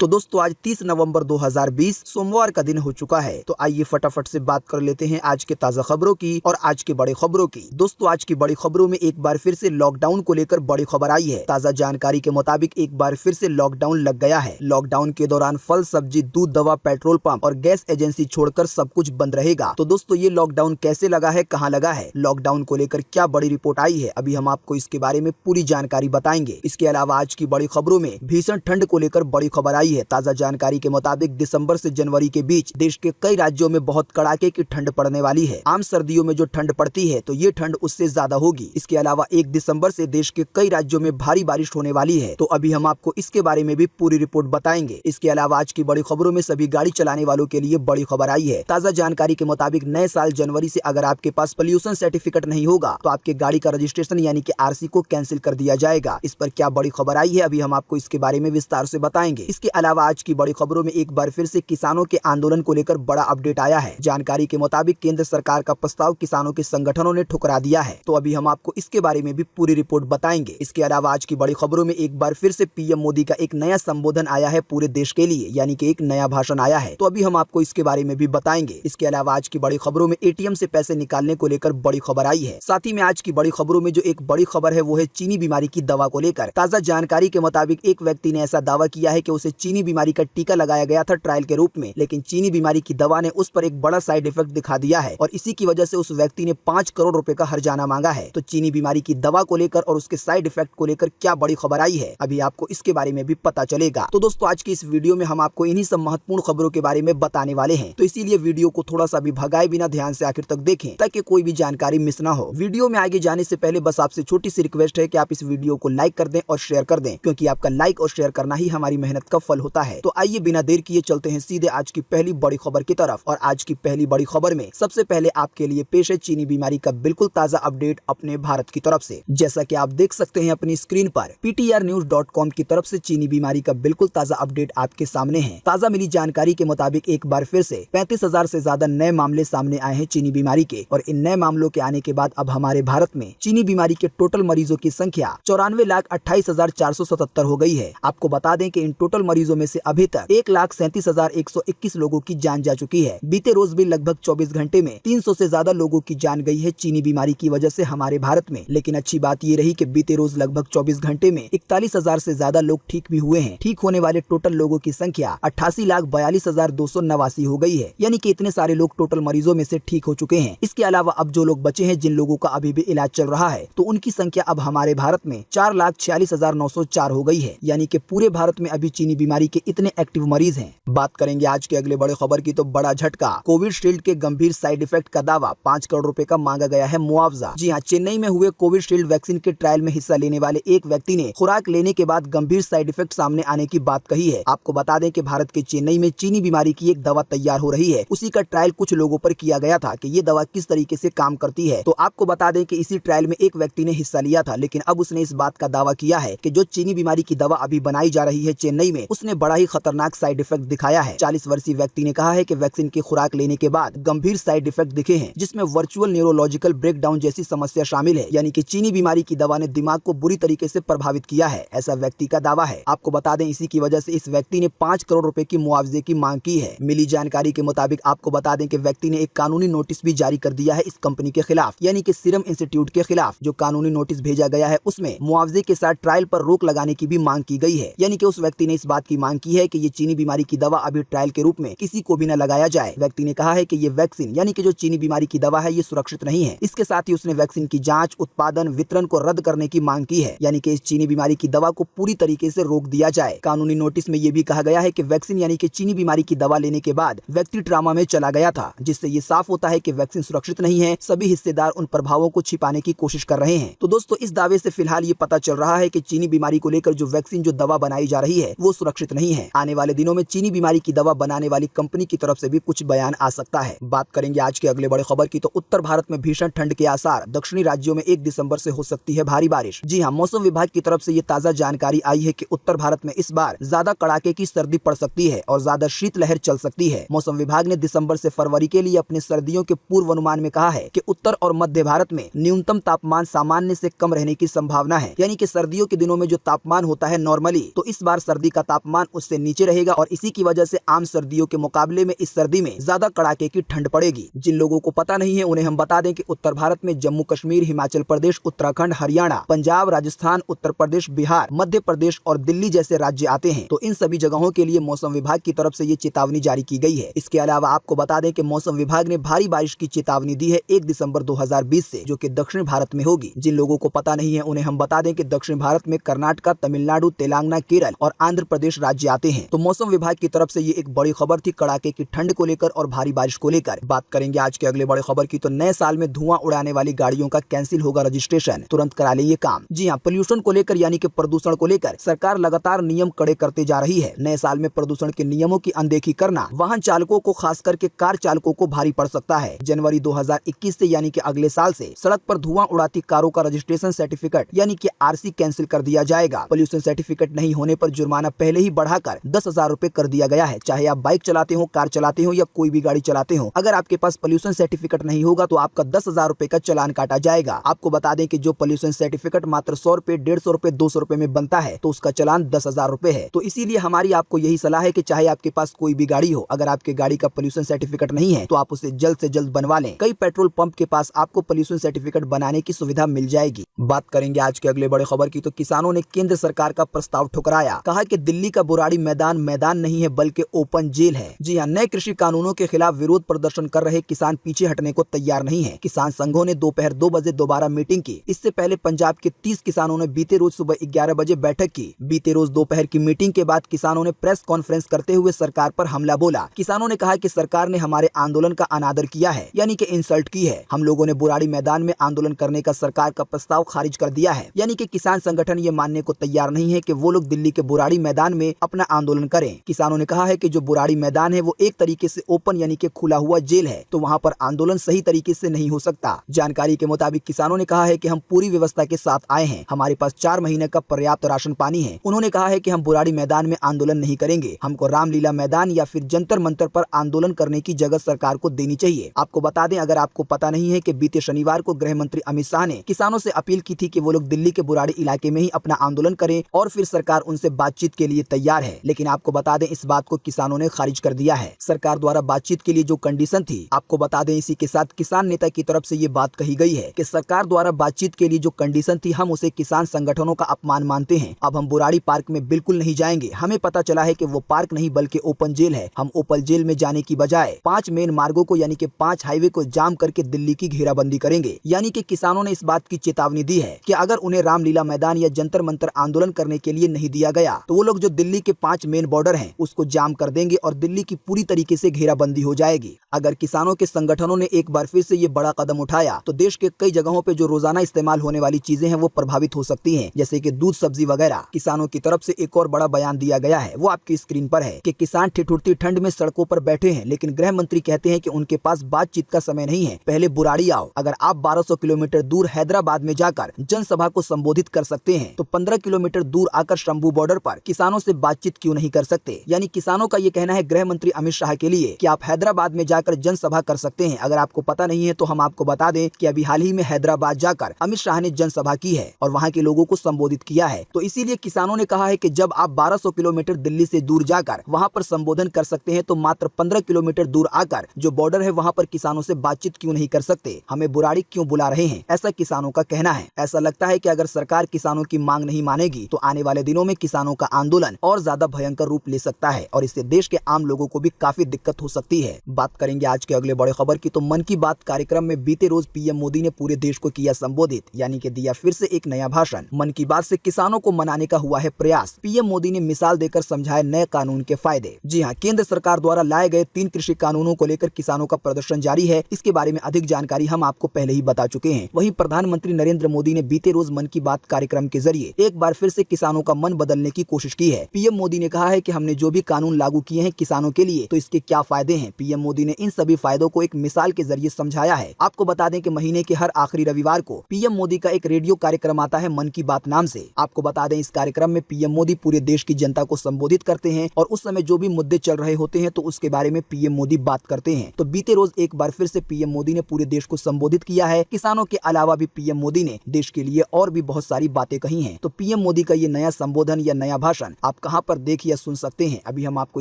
तो दोस्तों आज 30 नवंबर 2020 सोमवार का दिन हो चुका है। तो आइए फटाफट से बात कर लेते हैं आज के ताजा खबरों की और आज की बड़ी खबरों की। दोस्तों आज की बड़ी खबरों में एक बार फिर से लॉकडाउन को लेकर बड़ी खबर आई है। ताजा जानकारी के मुताबिक एक बार फिर से लॉकडाउन लग गया है। लॉकडाउन के दौरान फल, सब्जी, दूध, दवा, पेट्रोल पंप और गैस एजेंसी छोड़कर सब कुछ बंद रहेगा। तो दोस्तों ये लॉकडाउन कैसे लगा है, कहाँ लगा है, लॉकडाउन को लेकर क्या बड़ी रिपोर्ट आई है, अभी हम आपको इसके बारे में पूरी जानकारी बताएंगे। इसके अलावा आज की बड़ी खबरों में भीषण ठंड को लेकर बड़ी खबर आई है। ताजा जानकारी के मुताबिक दिसंबर से जनवरी के बीच देश के कई राज्यों में बहुत कड़ाके की ठंड पड़ने वाली है। आम सर्दियों में जो ठंड पड़ती है तो ये ठंड उससे ज्यादा होगी। इसके अलावा 1 दिसंबर से देश के कई राज्यों में भारी बारिश होने वाली है। तो अभी हम आपको इसके बारे में भी पूरी रिपोर्ट बताएंगे। इसके अलावा आज की बड़ी खबरों में सभी गाड़ी चलाने वालों के लिए बड़ी खबर आई है। ताजा जानकारी के मुताबिक नए साल जनवरी से अगर आपके पास पोल्यूशन सर्टिफिकेट नहीं होगा तो आपके गाड़ी का रजिस्ट्रेशन यानी कि आरसी को कैंसिल कर दिया जाएगा। इस पर क्या बड़ी खबर आई है, अभी हम आपको इसके बारे में विस्तार से बताएंगे। इसके अलावा आज की बड़ी खबरों में एक बार फिर से किसानों के आंदोलन को लेकर बड़ा अपडेट आया है। जानकारी के मुताबिक केंद्र सरकार का प्रस्ताव किसानों के संगठनों ने ठुकरा दिया है। तो अभी हम आपको इसके बारे में भी पूरी रिपोर्ट बताएंगे। इसके अलावा आज की बड़ी खबरों में एक बार फिर से पीएम मोदी का एक नया संबोधन आया है पूरे देश के लिए, यानी कि एक नया भाषण आया है। तो अभी हम आपको इसके बारे में भी बताएंगे। इसके अलावा आज की बड़ी खबरों में एटीएम से पैसे निकालने को लेकर बड़ी खबर आई है। साथ ही में आज की बड़ी खबरों में जो एक बड़ी खबर है वो है चीनी बीमारी की दवा को लेकर। ताजा जानकारी के मुताबिक एक व्यक्ति ने ऐसा दावा किया है कि उसे चीनी बीमारी का टीका लगाया गया था ट्रायल के रूप में, लेकिन चीनी बीमारी की दवा ने उस पर एक बड़ा साइड इफेक्ट दिखा दिया है और इसी की वजह से उस व्यक्ति ने 5 करोड़ रुपए का हर्जाना मांगा है। तो चीनी बीमारी की दवा को लेकर और उसके साइड इफेक्ट को लेकर क्या बड़ी खबर आई है, अभी आपको इसके बारे में भी पता चलेगा। तो दोस्तों आज की इस वीडियो में हम आपको इन्हीं सब महत्वपूर्ण खबरों के बारे में बताने वाले हैं। तो इसीलिए वीडियो को थोड़ा सा भी भगाए बिना ध्यान से आखिर तक देखें ताकि कोई भी जानकारी मिस ना हो। वीडियो में आगे जाने से पहले बस आपसे छोटी सी रिक्वेस्ट है कि आप इस वीडियो को लाइक कर दें और शेयर कर दें, क्योंकि आपका लाइक और शेयर करना ही हमारी मेहनत का फल होता है। तो आइए बिना देर किए चलते हैं सीधे आज की पहली बड़ी खबर की तरफ। और आज की पहली बड़ी खबर में सबसे पहले आपके लिए पेश है चीनी बीमारी का बिल्कुल ताजा अपडेट अपने भारत की तरफ से। जैसा कि आप देख सकते हैं अपनी स्क्रीन पर ptrnews.com की तरफ से चीनी बीमारी का बिल्कुल ताजा अपडेट आपके सामने है। ताजा मिली जानकारी के मुताबिक एक बार फिर से 35,000 से ज्यादा नए मामले सामने आए हैं चीनी बीमारी के। और इन नए मामलों के आने के बाद अब हमारे भारत में चीनी बीमारी के टोटल मरीजों की संख्या 94,28,477 हो गई है। आपको बता दें कि इन टोटल मरीजों में से अभी तक 1,37,121 लोगों की जान जा चुकी है। बीते रोज भी लगभग 24 घंटे में 300 से ज्यादा लोगों की जान गई है चीनी बीमारी की वजह से हमारे भारत में। लेकिन अच्छी बात ये रही कि बीते रोज लगभग 24 घंटे में 41,000 से ज्यादा लोग ठीक भी हुए हैं। ठीक होने वाले टोटल लोगों की संख्या 88,42,289 हो गई है, यानी कि इतने सारे लोग टोटल मरीजों में से ठीक हो चुके हैं। इसके अलावा अब जो लोग बचे हैं, जिन लोगों का अभी भी इलाज चल रहा है, तो उनकी संख्या अब हमारे भारत में 4,46,904 हो गई है, यानी कि पूरे भारत में अभी चीनी बीमारी के इतने एक्टिव मरीज हैं। बात करेंगे आज के अगले बड़े खबर की, तो बड़ा झटका, कोविशील्ड के गंभीर साइड इफेक्ट का दावा, 5 करोड़ रुपए का मांगा गया है मुआवजा। जी हाँ, चेन्नई में हुए कोविशील्ड वैक्सीन के ट्रायल में हिस्सा लेने वाले एक व्यक्ति ने खुराक लेने के बाद गंभीर साइड इफेक्ट सामने आने की बात कही है। आपको बता दें कि भारत के चेन्नई में चीनी बीमारी की एक दवा तैयार हो रही है। उसी का ट्रायल कुछ लोगों पर किया गया था कि ये दवा किस तरीके से काम करती है। तो आपको बता दें कि इसी ट्रायल में एक व्यक्ति ने हिस्सा लिया था, लेकिन अब उसने इस बात का दावा किया है कि जो चीनी बीमारी की दवा अभी बनाई जा रही है चेन्नई में, उसने बड़ा ही खतरनाक साइड इफेक्ट दिखाया है। 40 वर्षीय व्यक्ति ने कहा है कि वैक्सीन की खुराक लेने के बाद गंभीर साइड इफेक्ट दिखे हैं, जिसमें वर्चुअल न्यूरोलॉजिकल ब्रेकडाउन जैसी समस्या शामिल है, यानी कि चीनी बीमारी की दवा ने दिमाग को बुरी तरीके से प्रभावित किया है, ऐसा व्यक्ति का दावा है। आपको बता दें इसी की वजह से इस व्यक्ति ने 5 करोड़ रुपए की मुआवजे की मांग की है। मिली जानकारी के मुताबिक आपको बता दें कि व्यक्ति ने एक कानूनी नोटिस भी जारी कर दिया है इस कंपनी के खिलाफ, यानी कि सीरम इंस्टीट्यूट के खिलाफ। जो कानूनी नोटिस भेजा गया है उसमें मुआवजे के साथ ट्रायल पर रोक लगाने की भी मांग की गई है, यानी कि उस व्यक्ति ने इस बात की मांग की है कि ये चीनी बीमारी की दवा अभी ट्रायल के रूप में किसी को भी न लगाया जाए। व्यक्ति ने कहा है कि ये वैक्सीन यानी कि जो चीनी बीमारी की दवा है ये सुरक्षित नहीं है। इसके साथ ही उसने वैक्सीन की जांच, उत्पादन, वितरण को रद्द करने की मांग की है, यानी कि इस चीनी बीमारी की दवा को पूरी तरीके से रोक दिया जाए। कानूनी नोटिस में ये भी कहा गया है कि वैक्सीन यानी कि चीनी बीमारी की दवा लेने के बाद व्यक्ति ट्रामा में चला गया था, जिससे ये साफ होता है कि वैक्सीन सुरक्षित नहीं है। सभी हिस्सेदार उन प्रभावों को छिपाने की कोशिश कर रहे हैं। तो दोस्तों इस दावे से फिलहाल ये पता चल रहा है कि चीनी बीमारी को लेकर जो वैक्सीन, जो दवा बनाई जा रही है वो सुरक्षित नहीं है। आने वाले दिनों में चीनी बीमारी की दवा बनाने वाली कंपनी की तरफ से भी कुछ बयान आ सकता है। बात करेंगे आज के अगले बड़े खबर की, तो उत्तर भारत में भीषण ठंड के आसार, दक्षिणी राज्यों में 1 दिसंबर से हो सकती है भारी बारिश। जी हाँ, मौसम विभाग की तरफ से ये ताजा जानकारी आई है कि उत्तर भारत में इस बार ज्यादा कड़ाके की सर्दी पड़ सकती है और ज्यादा शीतलहर चल सकती है। मौसम विभाग ने दिसंबर से फरवरी के लिए अपने सर्दियों के पूर्वानुमान में कहा है कि उत्तर और मध्य भारत में न्यूनतम तापमान सामान्य से कम रहने की संभावना है, यानी कि सर्दियों के दिनों में जो तापमान होता है नॉर्मली, तो इस बार सर्दी का तापमान तापमान उससे नीचे रहेगा और इसी की वजह से आम सर्दियों के मुकाबले में इस सर्दी में ज्यादा कड़ाके की ठंड पड़ेगी। जिन लोगों को पता नहीं है उन्हें हम बता दें कि उत्तर भारत में जम्मू कश्मीर, हिमाचल प्रदेश, उत्तराखंड, हरियाणा, पंजाब, राजस्थान, उत्तर प्रदेश, बिहार, मध्य प्रदेश और दिल्ली जैसे राज्य आते हैं। तो इन सभी जगहों के लिए मौसम विभाग की तरफ से ये चेतावनी जारी की गई है। इसके अलावा आपको बता दें कि मौसम विभाग ने भारी बारिश की चेतावनी दी है 1 दिसंबर 2020 से, जो कि दक्षिण भारत में होगी। जिन लोगों को पता नहीं है उन्हें हम बता दें कि दक्षिण भारत में कर्नाटक, तमिलनाडु, तेलंगाना, केरल और आंध्र प्रदेश राज्य आते हैं। तो मौसम विभाग की तरफ से ये एक बड़ी खबर थी कड़ाके की ठंड को लेकर और भारी बारिश को लेकर। बात करेंगे आज के अगले बड़े खबर की, तो नए साल में धुआं उड़ाने वाली गाड़ियों का कैंसिल होगा रजिस्ट्रेशन, तुरंत करा ले ये काम। जी हाँ, पोल्यूशन को लेकर यानी कि प्रदूषण को लेकर सरकार लगातार नियम कड़े करते जा रही है। नए साल में प्रदूषण के नियमों की अनदेखी करना वाहन चालकों को, खास करके कार चालकों को भारी पड़ सकता है। जनवरी 2021 से यानी कि अगले साल से सड़क पर धुआं उड़ाती कारों का रजिस्ट्रेशन सर्टिफिकेट यानी कि आरसी कैंसिल कर दिया जाएगा। पोल्यूशन सर्टिफिकेट नहीं होने पर जुर्माना पहले ही बढ़ाकर 10,000 रूपए कर दिया गया है। चाहे आप बाइक चलाते हो, कार चलाते हो या कोई भी गाड़ी चलाते हो, अगर आपके पास पोल्यूशन सर्टिफिकेट नहीं होगा तो आपका 10,000 रूपए का चालान काटा जाएगा। आपको बता दें कि जो पोल्यूशन सर्टिफिकेट मात्र 100 रूपए, 150 रूपए, 200 रूपए में बनता है तो उसका चालान 10,000 रूपए है। तो इसीलिए हमारी आपको यही सलाह है कि चाहे आपके पास कोई भी गाड़ी हो, अगर आपके गाड़ी का पोल्यूशन सर्टिफिकेट नहीं है तो आप उसे जल्द से जल्द बनवा लें। कई पेट्रोल पंप के पास आपको पोल्यूशन सर्टिफिकेट बनाने की सुविधा मिल जाएगी। बात करेंगे आज के अगले बड़े खबर की, तो किसानों ने केंद्र सरकार का प्रस्ताव ठुकराया। कहा कि दिल्ली का बुराड़ी मैदान मैदान नहीं है बल्कि ओपन जेल है। जी हाँ, नए कृषि कानूनों के खिलाफ विरोध प्रदर्शन कर रहे किसान पीछे हटने को तैयार नहीं है। किसान संघों ने दोपहर 2 बजे दोबारा मीटिंग की। इससे पहले पंजाब के 30 किसानों ने बीते रोज सुबह 11 बजे बैठक की। बीते रोज दोपहर की मीटिंग के बाद किसानों ने प्रेस कॉन्फ्रेंस करते हुए सरकार पर हमला बोला। किसानों ने कहा कि सरकार ने हमारे आंदोलन का अनादर किया है, यानी कि इंसल्ट की है। हम लोगों ने बुराड़ी मैदान में आंदोलन करने का सरकार का प्रस्ताव खारिज कर दिया है, यानी कि किसान संगठन ये मानने को तैयार नहीं है कि वो लोग दिल्ली के बुराड़ी मैदान में अपना आंदोलन करें। किसानों ने कहा है कि जो बुराड़ी मैदान है वो एक तरीके से ओपन यानी कि खुला हुआ जेल है, तो वहाँ पर आंदोलन सही तरीके से नहीं हो सकता। जानकारी के मुताबिक किसानों ने कहा है कि हम पूरी व्यवस्था के साथ आए हैं, हमारे पास 4 महीने का पर्याप्त राशन पानी है। उन्होंने कहा है कि हम बुराड़ी मैदान में आंदोलन नहीं करेंगे, हमको रामलीला मैदान या फिर जंतर मंतर पर आंदोलन करने की जगह सरकार को देनी चाहिए। आपको बता दें, अगर आपको पता नहीं है कि बीते शनिवार को गृह मंत्री अमित शाह ने किसानों से अपील की थी कि वो लोग दिल्ली के बुराड़ी इलाके में ही अपना आंदोलन करें और फिर सरकार उनसे बातचीत के लिए तैयार है। लेकिन आपको बता दें, इस बात को किसानों ने खारिज कर दिया है। सरकार द्वारा बातचीत के लिए जो कंडीशन थी, आपको बता दें, इसी के साथ किसान नेता की तरफ से ये बात कही गई है कि सरकार द्वारा बातचीत के लिए जो कंडीशन थी, हम उसे किसान संगठनों का अपमान मानते हैं। अब हम बुराड़ी पार्क में बिल्कुल नहीं जाएंगे। हमें पता चला है कि वो पार्क नहीं बल्कि ओपन जेल है। हम ओपन जेल में जाने की बजाय 5 मेन मार्गों को यानी कि 5 हाईवे को जाम करके दिल्ली की घेराबंदी करेंगे। यानी कि किसानों ने इस बात की चेतावनी दी है कि अगर उन्हें रामलीला मैदान या जंतर मंतर आंदोलन करने के लिए नहीं दिया गया तो वो लोग जो दिल्ली के 5 मेन बॉर्डर हैं उसको जाम कर देंगे और दिल्ली की पूरी तरीके से घेराबंदी हो जाएगी। अगर किसानों के संगठनों ने एक बार फिर से ये बड़ा कदम उठाया तो देश के कई जगहों पे जो रोजाना इस्तेमाल होने वाली चीजें हैं वो प्रभावित हो सकती हैं, जैसे कि दूध, सब्जी वगैरह। किसानों की तरफ से एक और बड़ा बयान दिया गया है, वो आपकी स्क्रीन पर है कि किसान ठिठुरती ठंड में सड़कों पर बैठे हैं, लेकिन गृह मंत्री कहते हैं कि उनके पास बातचीत का समय नहीं है, पहले बुराड़ी आओ। अगर आप 1200 किलोमीटर दूर हैदराबाद में जाकर जनसभा को संबोधित कर सकते हैं तो 15 किलोमीटर दूर आकर शंभू बॉर्डर पर किसानों से बातचीत क्यों नहीं कर सकते। यानी किसानों का ये कहना है गृह मंत्री अमित शाह के लिए कि आप हैदराबाद में जाकर जनसभा कर सकते हैं। अगर आपको पता नहीं है तो हम आपको बता दें कि अभी हाल ही में हैदराबाद जाकर अमित शाह ने जनसभा की है और वहाँ के लोगों को संबोधित किया है। तो इसीलिए किसानों ने कहा है कि जब आप 1200 किलोमीटर दिल्ली से दूर जाकर वहाँ पर संबोधन कर सकते हैं तो मात्र 15 किलोमीटर दूर आकर जो बॉर्डर है वहाँ पर किसानों से बातचीत क्यों नहीं कर सकते, हमें बुराड़ी क्यों बुला रहे हैं, ऐसा किसानों का कहना है। ऐसा लगता है कि अगर सरकार किसानों की मांग नहीं मानेगी तो आने वाले दिनों में किसानों का आंदोलन और ज्यादा भयंकर रूप ले सकता है और इससे देश के आम लोगों को भी काफी दिक्कत हो सकती है। बात करेंगे आज के अगले बड़े खबर की, तो मन की बात कार्यक्रम में बीते रोज पीएम मोदी ने पूरे देश को किया संबोधित, यानी कि दिया फिर से एक नया भाषण। मन की बात से किसानों को मनाने का हुआ है प्रयास। पीएम मोदी ने मिसाल देकर समझाए नए कानून के फायदे। जी हाँ, केंद्र सरकार द्वारा लाए गए 3 कृषि कानूनों को लेकर किसानों का प्रदर्शन जारी है। इसके बारे में अधिक जानकारी हम आपको पहले ही बता चुके हैं। वहीं प्रधानमंत्री नरेंद्र मोदी ने बीते रोज मन की बात कार्यक्रम के जरिए एक बार फिर से किसानों का मन बदलने की कोशिश की है। पीएम मोदी ने कहा है कि हमने जो भी कानून लागू किए हैं किसानों के लिए, तो इसके क्या फायदे हैं। पीएम मोदी ने इन सभी फायदों को एक मिसाल के जरिए समझाया है। आपको बता दें कि महीने के हर आखिरी रविवार को पीएम मोदी का एक रेडियो कार्यक्रम आता है मन की बात नाम से। आपको बता दें, इस कार्यक्रम में पीएम मोदी पूरे देश की जनता को संबोधित करते हैं और उस समय जो भी मुद्दे चल रहे होते हैं तो उसके बारे में पीएम मोदी बात करते हैं। तो बीते रोज एक बार फिर से पीएम मोदी ने पूरे देश को संबोधित किया है। किसानों के अलावा भी पीएम मोदी ने देश के लिए और भी बहुत सारी बातें कही हैं। तो पीएम मोदी का ये नया संबोधन या नया भाषण आप आप कहां पर देख या सुन सकते हैं, अभी हम आपको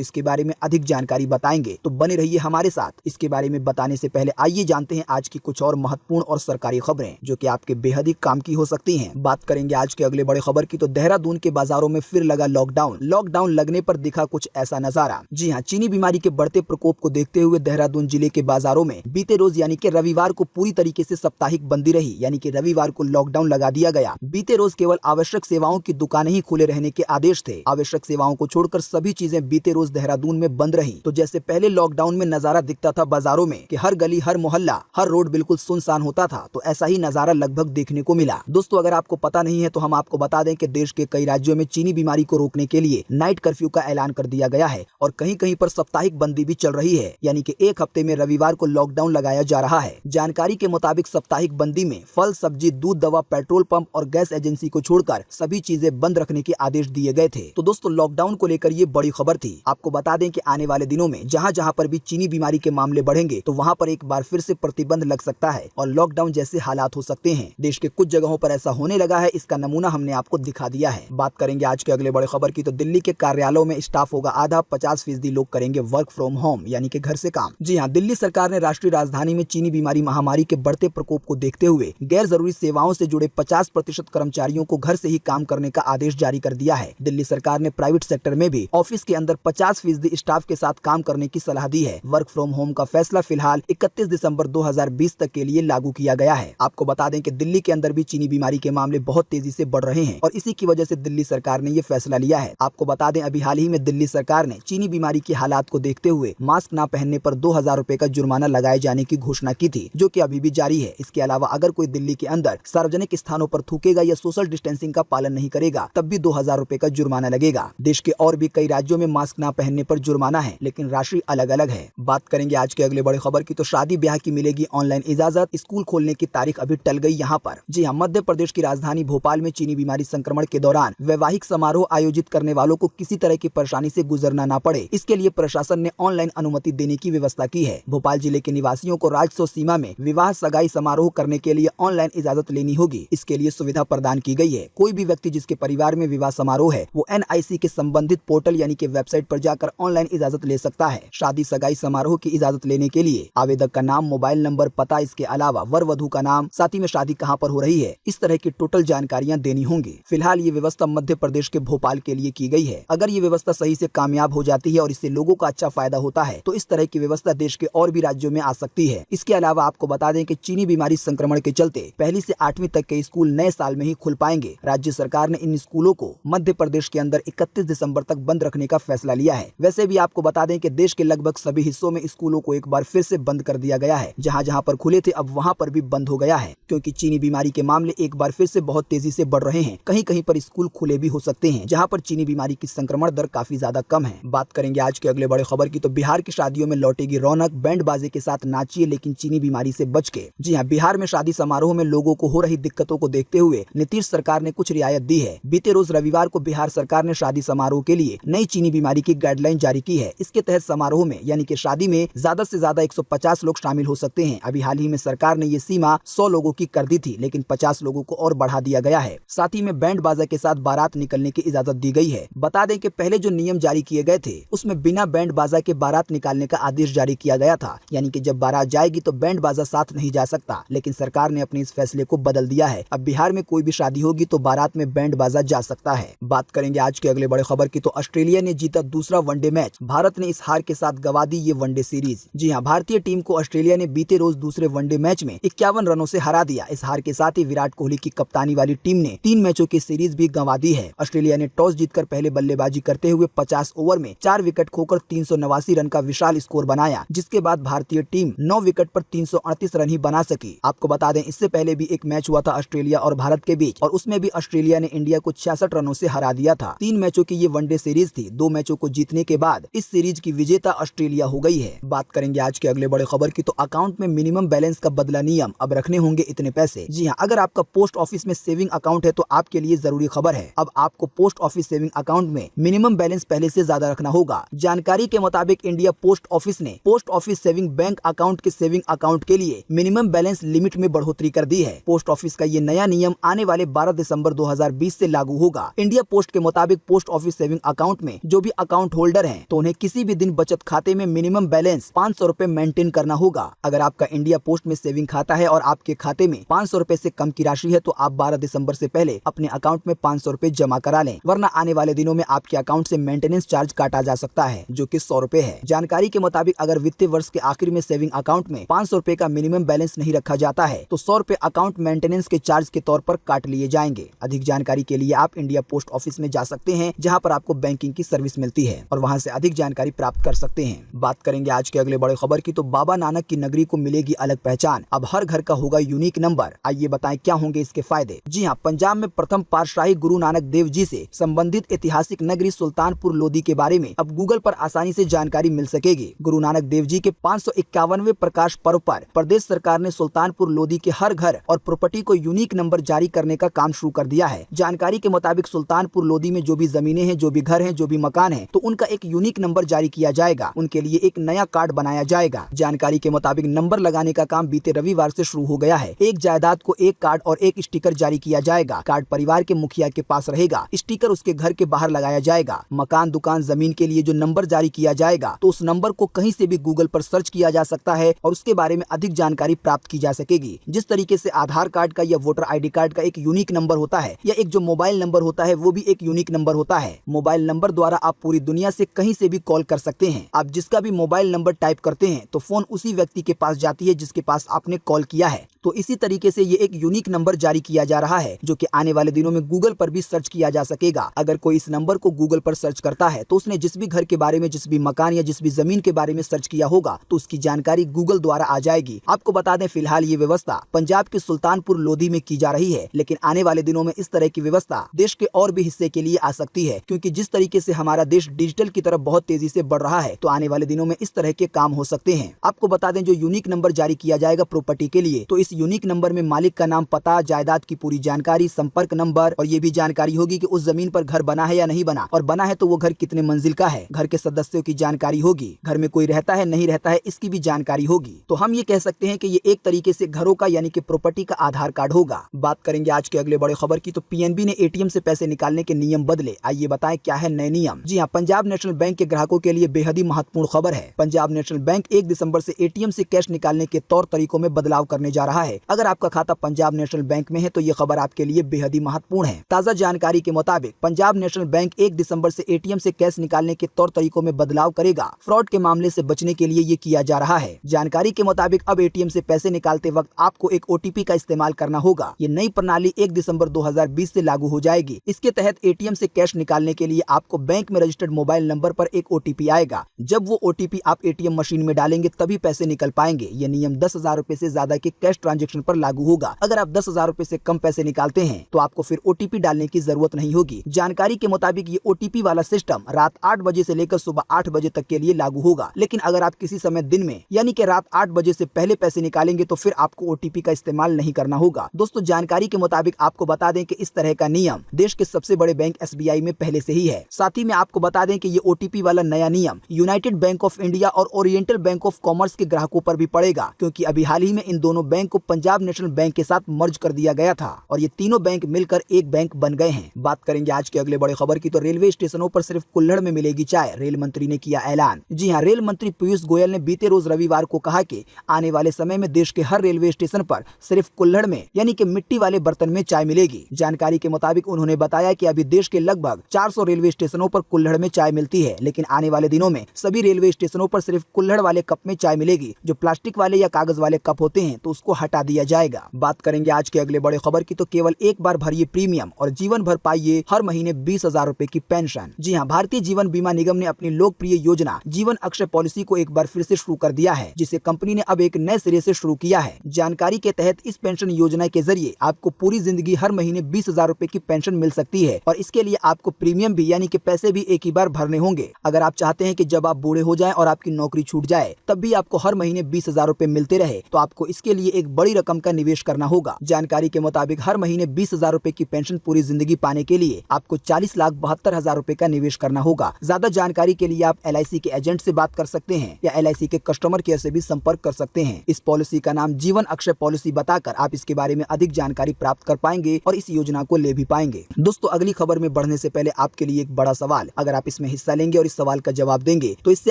इसके बारे में अधिक जानकारी बताएंगे, तो बने रहिए हमारे साथ। इसके बारे में बताने से पहले आइए जानते हैं आज की कुछ और महत्वपूर्ण और सरकारी खबरें जो कि आपके बेहद ही काम की हो सकती हैं। बात करेंगे आज के अगले बड़े खबर की, तो देहरादून के बाजारों में फिर लगा लॉकडाउन। लॉकडाउन लगने पर दिखा कुछ ऐसा नजारा। जी हाँ, चीनी बीमारी के बढ़ते प्रकोप को देखते हुए देहरादून जिले के बाजारों में बीते रोज यानी कि रविवार को पूरी तरीके से साप्ताहिक बंदी रही, यानी कि रविवार को लॉकडाउन लगा दिया गया। बीते रोज केवल आवश्यक सेवाओं की दुकानें ही खुले रहने के आदेश थे। आवश्यक सेवाओं को छोड़कर सभी चीजें बीते रोज देहरादून में बंद रही। तो जैसे पहले लॉकडाउन में नजारा दिखता था बाजारों में कि हर गली, हर मोहल्ला, हर रोड बिल्कुल सुनसान होता था, तो ऐसा ही नजारा लगभग देखने को मिला। दोस्तों, अगर आपको पता नहीं है तो हम आपको बता दें कि देश के कई राज्यों में चीनी बीमारी को रोकने के लिए नाइट कर्फ्यू का ऐलान कर दिया गया है और कहीं कहीं पर साप्ताहिक बंदी भी चल रही है, यानी कि एक हफ्ते में रविवार को लॉकडाउन लगाया जा रहा है। जानकारी के मुताबिक साप्ताहिक बंदी में फल, सब्जी, दूध, दवा, पेट्रोल पंप और गैस एजेंसी को छोड़कर सभी चीजें बंद रखने के आदेश दिए गए थे। तो दोस्तों, लॉकडाउन को लेकर ये बड़ी खबर थी। आपको बता दें कि आने वाले दिनों में जहां जहां पर भी चीनी बीमारी के मामले बढ़ेंगे तो वहां पर एक बार फिर से प्रतिबंध लग सकता है और लॉकडाउन जैसे हालात हो सकते हैं। देश के कुछ जगहों पर ऐसा होने लगा है, इसका नमूना हमने आपको दिखा दिया है। बात करेंगे आज के अगले बड़े खबर की, तो दिल्ली के कार्यालयों में स्टाफ होगा आधा, 50% लोग करेंगे वर्क फ्रॉम होम, यानी कि घर से काम। जी हाँ, दिल्ली सरकार ने राष्ट्रीय राजधानी में चीनी बीमारी महामारी के बढ़ते प्रकोप को देखते हुए गैर जरूरी सेवाओं से जुड़े 50% कर्मचारियों को घर से ही काम करने का आदेश जारी कर दिया है। दिल्ली सरकार ने प्राइवेट सेक्टर में भी ऑफिस के अंदर 50% स्टाफ के साथ काम करने की सलाह दी है। वर्क फ्रॉम होम का फैसला फिलहाल 31 दिसंबर 2020 तक के लिए लागू किया गया है। आपको बता दें कि दिल्ली के अंदर भी चीनी बीमारी के मामले बहुत तेजी से बढ़ रहे हैं और इसी की वजह से दिल्ली सरकार ने ये फैसला लिया है। आपको बता दें, अभी हाल ही में दिल्ली सरकार ने चीनी बीमारी के हालात को देखते हुए मास्क न पहनने पर 2000 रुपए का जुर्माना लगाए जाने की घोषणा की थी, जो कि अभी भी जारी है। इसके अलावा अगर कोई दिल्ली के अंदर सार्वजनिक स्थानों पर थूकेगा या सोशल डिस्टेंसिंग का पालन नहीं करेगा तब भी 2000 रुपए का जुर्माना लगेगा। देश के और भी कई राज्यों में मास्क न पहनने पर जुर्माना है, लेकिन राशि अलग अलग है। बात करेंगे आज के अगले बड़े खबर की, तो शादी ब्याह की मिलेगी ऑनलाइन इजाजत, स्कूल खोलने की तारीख अभी टल गई यहाँ पर। जी हाँ, मध्य प्रदेश की राजधानी भोपाल में चीनी बीमारी संक्रमण के दौरान वैवाहिक समारोह आयोजित करने वालों को किसी तरह की परेशानी से गुजरना न पड़े, इसके लिए प्रशासन ने ऑनलाइन अनुमति देने की व्यवस्था की है। भोपाल जिले के निवासियों को राजस्व सीमा में विवाह, सगाई समारोह करने के लिए ऑनलाइन इजाजत लेनी होगी। इसके लिए सुविधा प्रदान की गई है। कोई भी व्यक्ति जिसके परिवार में विवाह समारोह है वो NIC के संबंधित पोर्टल यानी कि वेबसाइट पर जाकर ऑनलाइन इजाजत ले सकता है। शादी सगाई समारोह की इजाजत लेने के लिए आवेदक का नाम, मोबाइल नंबर, पता, इसके अलावा वर वधू का नाम, साथ ही में शादी कहां पर हो रही है, इस तरह की टोटल जानकारियां देनी होंगी। फिलहाल ये व्यवस्था मध्य प्रदेश के भोपाल के लिए की गई है। अगर ये व्यवस्था सही से कामयाब हो जाती है और इससे लोगों का अच्छा फायदा होता है तो इस तरह की व्यवस्था देश के और भी राज्यों में आ सकती है। इसके अलावा आपको बता दें कि चीनी बीमारी संक्रमण के चलते 1 से 8वीं तक के स्कूल नए साल में ही खुल पाएंगे। राज्य सरकार ने इन स्कूलों को मध्य प्रदेश के अंदर 31 दिसंबर तक बंद रखने का फैसला लिया है। वैसे भी आपको बता दें कि देश के लगभग सभी हिस्सों में स्कूलों को एक बार फिर से बंद कर दिया गया है। जहां जहां पर खुले थे अब वहां पर भी बंद हो गया है, क्योंकि चीनी बीमारी के मामले एक बार फिर से बहुत तेजी से बढ़ रहे हैं। कहीं कहीं पर स्कूल खुले भी हो सकते हैं जहां पर चीनी बीमारी की संक्रमण दर काफी ज्यादा कम है। बात करेंगे आज के अगले बड़े खबर की, तो बिहार की शादियों में लौटेगी रौनक, बैंड बाजे के साथ नाचिए लेकिन चीनी बीमारी से बच के। जी हाँ, बिहार में शादी समारोह में लोगों को हो रही दिक्कतों को देखते हुए नीतीश सरकार ने कुछ रियायत दी है। बीते रोज रविवार को बिहार सरकार ने शादी समारोह के लिए नई चीनी बीमारी की गाइडलाइन जारी की है। इसके तहत समारोह में यानी कि शादी में ज्यादा से ज्यादा 150 लोग शामिल हो सकते हैं। अभी हाल ही में सरकार ने ये सीमा 100 लोगों की कर दी थी, लेकिन 50 लोगों को और बढ़ा दिया गया है। साथ ही में बैंड बाजा के साथ बारात निकलने की इजाजत दी गई है। बता दें कि पहले जो नियम जारी किए गए थे उसमें बिना बैंड बाजा के बारात निकालने का आदेश जारी किया गया था, यानी कि जब बारात जाएगी तो बैंड बाजा साथ नहीं जा सकता, लेकिन सरकार ने अपने इस फैसले को बदल दिया है। अब बिहार में कोई भी शादी होगी तो बारात में बैंड बाजा जा सकता है। बात करेंगे आज के अगले बड़े खबर की, तो ऑस्ट्रेलिया ने जीता दूसरा वनडे मैच, भारत ने इस हार के साथ गंवा दी ये वनडे सीरीज। जी हाँ, भारतीय टीम को ऑस्ट्रेलिया ने बीते रोज दूसरे वनडे मैच में 51 रनों से हरा दिया। इस हार के साथ ही विराट कोहली की कप्तानी वाली टीम ने 3 मैचों की सीरीज भी गंवा दी है। ऑस्ट्रेलिया ने टॉस जीतकर पहले बल्लेबाजी करते हुए 50 ओवर में 4 विकेट खोकर 389 रन का विशाल स्कोर बनाया, जिसके बाद भारतीय टीम 9 विकेट पर 338 रन ही बना सकी। आपको बता दें, इससे पहले भी एक मैच हुआ था ऑस्ट्रेलिया और भारत के बीच और उसमें भी ऑस्ट्रेलिया ने इंडिया को 66 रनों से हरा दिया था। 3 मैचों की ये वनडे सीरीज थी। 2 मैचों को जीतने के बाद इस सीरीज की विजेता ऑस्ट्रेलिया हो गई है। बात करेंगे आज के अगले बड़े खबर की, तो अकाउंट में मिनिमम बैलेंस का बदला नियम, अब रखने होंगे इतने पैसे। जी हाँ, अगर आपका पोस्ट ऑफिस में सेविंग अकाउंट है तो आपके लिए जरूरी खबर है। अब आपको पोस्ट ऑफिस सेविंग अकाउंट में मिनिमम बैलेंस पहले से ज्यादा रखना होगा। जानकारी के मुताबिक इंडिया पोस्ट ऑफिस ने post office saving bank account के सेविंग अकाउंट के लिए मिनिमम बैलेंस लिमिट में बढ़ोतरी कर दी है। पोस्ट ऑफिस का ये नया नियम आने वाले 12 दिसंबर 2020 से लागू होगा। इंडिया पोस्ट के मुताबिक पोस्ट ऑफिस सेविंग अकाउंट में जो भी अकाउंट होल्डर हैं तो उन्हें किसी भी दिन बचत खाते में मिनिमम बैलेंस 500 रुपए मेंटेन करना होगा। अगर आपका इंडिया पोस्ट में सेविंग खाता है और आपके खाते में 500 रुपए से कम की राशि है तो आप 12 दिसंबर से पहले अपने अकाउंट में 500 रुपए जमा करा लें, वरना आने वाले दिनों में आपके अकाउंट से मेंटेनेंस चार्ज काटा जा सकता है जो कि 100 रुपए है। जानकारी के मुताबिक अगर वित्तीय वर्ष के आखिर में सेविंग अकाउंट में 500 रुपए का मिनिमम बैलेंस नहीं रखा जाता है तो 100 रुपए अकाउंट मेंटेनेंस के चार्ज के तौर पर काट लिए जाएंगे। अधिक जानकारी के लिए आप इंडिया पोस्ट ऑफिस में जा सकते हैं जहां पर आपको बैंकिंग की सर्विस मिलती है और वहां से अधिक जानकारी प्राप्त कर सकते हैं। बात करेंगे आज के अगले बड़े खबर की तो बाबा नानक की नगरी को मिलेगी अलग पहचान, अब हर घर का होगा यूनिक नंबर। आइए बताएं क्या होंगे इसके फायदे। जी हां, पंजाब में प्रथम पातशाही गुरु नानक देव जी से संबंधित ऐतिहासिक नगरी सुल्तानपुर लोधी के बारे में अब गूगल पर आसानी से जानकारी मिल सकेगी। गुरु नानक देव जी के 551वें प्रकाश पर्व पर प्रदेश सरकार ने सुल्तानपुर लोधी के हर घर और प्रॉपर्टी को यूनिक नंबर जारी करने का काम शुरू कर दिया है। जानकारी के मुताबिक सुल्तानपुर लोधी में जो भी जमीनें हैं, जो भी घर हैं, जो भी मकान हैं, तो उनका एक यूनिक नंबर जारी किया जाएगा। उनके लिए एक नया कार्ड बनाया जाएगा। जानकारी के मुताबिक नंबर लगाने का काम बीते रविवार से शुरू हो गया है। एक जायदाद को एक कार्ड और एक स्टिकर जारी किया जाएगा। कार्ड परिवार के मुखिया के पास रहेगा, स्टिकर उसके घर के बाहर लगाया जाएगा। मकान, दुकान, जमीन के लिए जो नंबर जारी किया जाएगा तो उस नंबर को कहीं से भी गूगल पर सर्च किया जा सकता है और उसके बारे में अधिक जानकारी प्राप्त की जा सकेगी। जिस तरीके से आधार कार्ड का या वोटर ID कार्ड का एक यूनिक नंबर होता है या एक जो मोबाइल नंबर होता है वो भी एक यूनिक नंबर होता है। मोबाइल नंबर द्वारा आप पूरी दुनिया से कहीं से भी कॉल कर सकते हैं। आप जिसका भी मोबाइल नंबर टाइप करते हैं तो फोन उसी व्यक्ति के पास जाती है जिसके पास आपने कॉल किया है। तो इसी तरीके से ये एक यूनिक नंबर जारी किया जा रहा है जो कि आने वाले दिनों में गूगल पर भी सर्च किया जा सकेगा। अगर कोई इस नंबर को गूगल पर सर्च करता है तो उसने जिस भी घर के बारे में, जिस भी मकान या जिस भी जमीन के बारे में सर्च किया होगा तो उसकी जानकारी गूगल द्वारा आ जाएगी। आपको बता दें फिलहाल ये व्यवस्था पंजाब के सुल्तानपुर लोधी में की जा रही है, लेकिन आने वाले दिनों में इस तरह की व्यवस्था देश के और भी हिस्से के लिए आ सकती है, क्योंकि जिस तरीके से हमारा देश डिजिटल की तरफ बहुत तेजी से बढ़ रहा है तो आने वाले दिनों में इस तरह के काम हो सकते हैं। आपको बता दें जो यूनिक नंबर जारी किया जाएगा प्रॉपर्टी के लिए तो इस यूनिक नंबर में मालिक का नाम, पता, जायदाद की पूरी जानकारी, संपर्क नंबर और ये भी जानकारी होगी कि उस जमीन पर घर बना है या नहीं बना, और बना है तो वो घर कितने मंजिल का है। घर के सदस्यों की जानकारी होगी, घर में कोई रहता है नहीं रहता है इसकी भी जानकारी होगी। तो हम ये कह सकते हैं कि ये एक तरीके से घरों का यानी कि प्रॉपर्टी का आधार कार्ड होगा। बात करेंगे आज के अगले बड़े खबर की तो PNB ने ATM से पैसे निकालने के नियम बदले। आइए बताएं क्या है नए नियम। जी हाँ, पंजाब नेशनल बैंक के ग्राहकों के लिए बेहद ही महत्वपूर्ण खबर है। पंजाब नेशनल बैंक 1 दिसंबर से ATM से कैश निकालने के तौर तरीकों में बदलाव करने जा रहा है। अगर आपका खाता पंजाब नेशनल बैंक में है तो ये खबर आपके लिए बेहद ही महत्वपूर्ण है। ताजा जानकारी के मुताबिक पंजाब नेशनल बैंक 1 दिसंबर से ATM से कैश निकालने के तौर तरीकों में बदलाव करेगा। फ्रॉड के मामले से बचने के लिए ये किया जा रहा है। जानकारी के मुताबिक अब ATM से पैसे निकालते वक्त आपको एक OTP का इस्तेमाल करना होगा। ये नई प्रणाली 1 दिसंबर 2020 से लागू हो जाएगी। इसके तहत ATM से कैश निकालने के लिए आपको बैंक में रजिस्टर्ड मोबाइल नंबर पर एक OTP आएगा। जब वो OTP आप ATM मशीन में डालेंगे तभी पैसे निकल पाएंगे। ये नियम 10,000 रुपए से ज्यादा के कैश ट्रांजैक्शन पर लागू होगा। अगर आप 10,000 रुपए से कम पैसे निकालते हैं तो आपको फिर OTP डालने की जरूरत नहीं होगी। जानकारी के मुताबिक ये OTP वाला सिस्टम रात 8 बजे से लेकर सुबह 8 बजे तक के लिए लागू होगा। लेकिन अगर आप किसी समय दिन में यानी कि रात 8 बजे से पहले पैसे निकालेंगे तो फिर आपको OTP का इस्तेमाल नहीं करना होगा। दोस्तों, जानकारी के मुताबिक आपको बता दें कि इस तरह का नियम देश के सबसे बड़े बैंक SBI में पहले से ही है। साथ ही में आपको बता दें कि ये OTP वाला नया नियम यूनाइटेड बैंक ऑफ इंडिया और ओरिएंटल बैंक ऑफ कॉमर्स के ग्राहकों पर भी पड़ेगा, क्योंकि अभी हाल ही में इन दोनों बैंक को पंजाब नेशनल बैंक के साथ मर्ज कर दिया गया था और ये तीनों बैंक मिलकर एक बैंक बन गए हैं। बात करेंगे आज के अगले बड़े खबर की तो रेलवे स्टेशनों पर सिर्फ कुल्हड़ में मिलेगी चाय, रेल मंत्री ने किया ऐलान। जी हां, रेल मंत्री पीयूष गोयल ने बीते रोज रविवार को कहा कि आने वाले समय में देश के हर रेलवे स्टेशन पर सिर्फ कुल्हड़ में यानी कि मिट्टी वाले बर्तन में चाय मिलेगी। जानकारी के मुताबिक उन्होंने बताया कि अभी देश के लगभग 400 रेलवे स्टेशनों पर कुल्हड़ में चाय मिलती है, लेकिन आने वाले दिनों में सभी रेलवे स्टेशनों पर सिर्फ कुल्हड़ वाले कप में चाय मिलेगी। जो प्लास्टिक वाले या कागज वाले कप होते हैं तो उसको हटा दिया जाएगा। बात करेंगे आज के अगले बड़े खबर की तो केवल एक बार भरिए प्रीमियम और जीवन भर पाइए हर महीने 20,000 रुपए की पेंशन। जी हां, भारतीय जीवन बीमा निगम ने अपनी लोकप्रिय योजना जीवन अक्षय पॉलिसी को एक बार फिर से शुरू कर दिया है, जिसे कंपनी ने अब एक नए सिरे से शुरू किया है। जानकारी के तहत इस पेंशन योजना के जरिए आपको पूरी जिंदगी हर महीने 20,000 रुपए की पेंशन मिल सकती है और इसके लिए आपको प्रीमियम भी यानी कि पैसे भी एक ही बार भरने होंगे। अगर आप चाहते हैं कि जब आप बूढ़े हो जाएं और आपकी नौकरी छूट जाए तब भी आपको हर महीने 20,000 रुपए मिलते रहे तो आपको इसके लिए एक बड़ी रकम का निवेश करना होगा। जानकारी के मुताबिक हर महीने 20,000 रुपए की पेंशन पूरी जिंदगी पाने के लिए आपको 40,72,000 रुपए का निवेश करना होगा। ज्यादा जानकारी के लिए आप LIC के एजेंट से बात कर सकते हैं या LIC के कस्टमर केयर से भी संपर्क कर सकते हैं। इस पॉलिसी का नाम जीवन अक्षय पॉलिसी बताकर आप इसके बारे में अधिक जानकारी प्राप्त कर पाएंगे और इस योजना को ले भी पाएंगे। दोस्तों, अगली खबर में बढ़ने करने से पहले आपके लिए एक बड़ा सवाल, अगर आप इसमें हिस्सा लेंगे और इस सवाल का जवाब देंगे तो इससे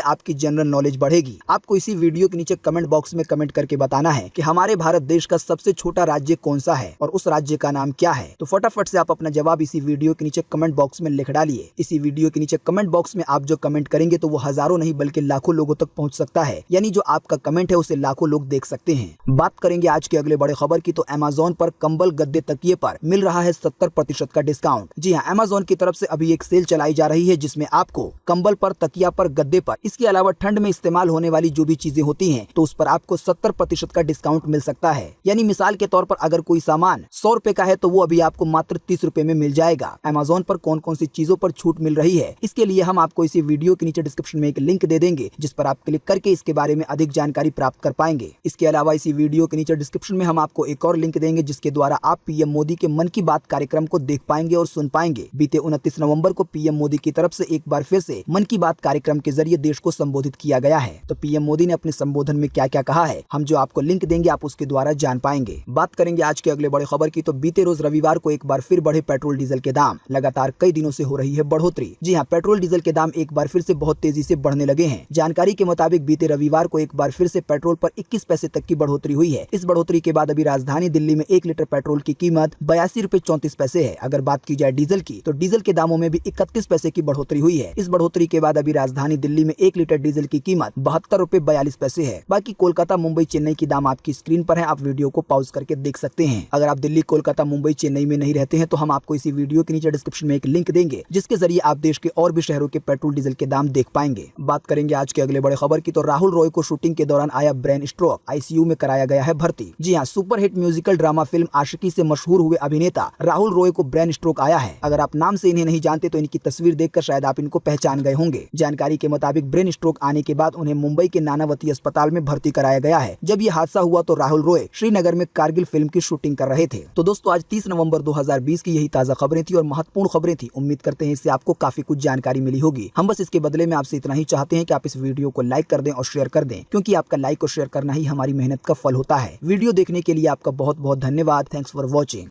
आपकी जनरल नॉलेज बढ़ेगी। आपको इसी वीडियो के नीचे कमेंट बॉक्स में कमेंट करके बताना है कि हमारे भारत देश का सबसे छोटा राज्य कौन सा है और उस राज्य का नाम क्या है। तो फटाफट से आप अपना जवाब इसी वीडियो के नीचे कमेंट बॉक्स में लिख डालिए। इसी वीडियो के नीचे कमेंट बॉक्स में आप जो कमेंट करेंगे तो वो हजारों नहीं बल्कि लाखों लोगों तक पहुंच सकता है, यानी जो आपका कमेंट है उसे लाखों लोग देख सकते हैं। बात करेंगे आज के अगले बड़े खबर की, तो अमेज़न पर कंबल, गद्दे, तकिए पर मिल रहा है 70% का डिस्काउंट। जी हाँ, अमेज़न की तरफ से अभी एक सेल चलाई जा रही है जिसमें आपको कंबल पर, तकिया पर, गद्दे पर, इसके अलावा ठंड में इस्तेमाल होने वाली जो भी चीजें होती हैं तो उस पर आपको 70% का डिस्काउंट मिल सकता है। यानी मिसाल के तौर पर अगर कोई सामान 100 रुपए का है तो वो अभी आपको मात्र 30 रुपए में मिल जाएगा। अमेज़न पर कौन कौन सी चीजों पर छूट मिल रही है इसके लिए हम आपको इसी वीडियो के नीचे डिस्क्रिप्शन में एक लिंक दे देंगे जिस पर आप क्लिक करके इसके बारे में अधिक जानकारी प्राप्त कर पाएंगे। इसके अलावा इसी वीडियो के नीचे डिस्क्रिप्शन में हम आपको एक और लिंक देंगे जिसके द्वारा आप पीएम मोदी के मन की बात कार्यक्रम को देख पाएंगे और सुन पाएंगे। बीते 29 नवंबर को पीएम मोदी की तरफ से एक बार फिर से मन की बात कार्यक्रम के जरिए देश को संबोधित किया गया है। तो पीएम मोदी ने अपने संबोधन में क्या क्या कहा है, हम जो आपको लिंक देंगे आप उसके द्वारा जान पाएंगे। बात करेंगे आज के अगले बड़े खबर की, तो बीते रोज रविवार को एक बार फिर बढ़े पेट्रोल डीजल के दाम। लगातार कई दिनों से हो रही है बढ़ोतरी। जी हाँ, पेट्रोल डीजल के दाम एक बार फिर से बहुत तेजी से बढ़ने लगे हैं। जानकारी के मुताबिक बीते रविवार को एक बार फिर से पेट्रोल पर 21 पैसे तक की बढ़ोतरी हुई है। इस बढ़ोतरी के बाद अभी राजधानी दिल्ली में 1 लीटर पेट्रोल की कीमत 82 रुपए 34 पैसे है। अगर बात की जाए डीजल की तो डीजल के दामों में भी 31 पैसे की बढ़ोतरी हुई है। इस बढ़ोतरी के बाद अभी राजधानी दिल्ली में 1 लीटर डीजल की कीमत 72 रुपए 42 पैसे है। बाकी कोलकाता, मुंबई, चेन्नई की दाम आपकी स्क्रीन पर है, आप वीडियो को पॉज करके देख सकते हैं। अगर आप दिल्ली, कोलकाता, मुंबई, चेन्नई में नहीं रहते हैं तो हम आपको इसी वीडियो के नीचे डिस्क्रिप्शन में एक लिंक देंगे जिसके जरिए आप देश के और भी शहरों के पेट्रोल डीजल के दाम देख पाएंगे। बात करेंगे आज के अगले बड़े खबर की, तो राहुल रॉय को शूटिंग के दौरान आया ब्रेन स्ट्रोक, आईसीयू में कराया गया है भर्ती। जी हाँ, सुपरहिट म्यूजिकल ड्रामा फिल्म आशिकी से मशहूर हुए अभिनेता राहुल रॉय को ब्रेन स्ट्रोक आया है। अगर आप नाम से इन्हें नहीं जानते तो इनकी तस्वीर देखकर शायद आप इनको पहचान गए होंगे। जानकारी के मुताबिक ब्रेन स्ट्रोक आने के बाद उन्हें मुंबई के नानावती अस्पताल में भर्ती कराया गया है। जब ये हादसा हुआ तो राहुल रॉय श्रीनगर में कारगिल फिल्म की शूटिंग कर रहे थे। तो दोस्तों, आज 30 नवंबर 2020 की यही ताजा खबरें थी और महत्वपूर्ण खबरें थी। उम्मीद करते हैं इससे आपको काफी कुछ जानकारी मिली होगी। हम बस इसके बदले में आपसे इतना ही चाहते हैं कि आप इस वीडियो को लाइक कर दें और शेयर कर दें, क्योंकि आपका लाइक और शेयर करना ही हमारी मेहनत का फल होता है। वीडियो देखने के लिए आपका बहुत बहुत धन्यवाद। Thanks for watching.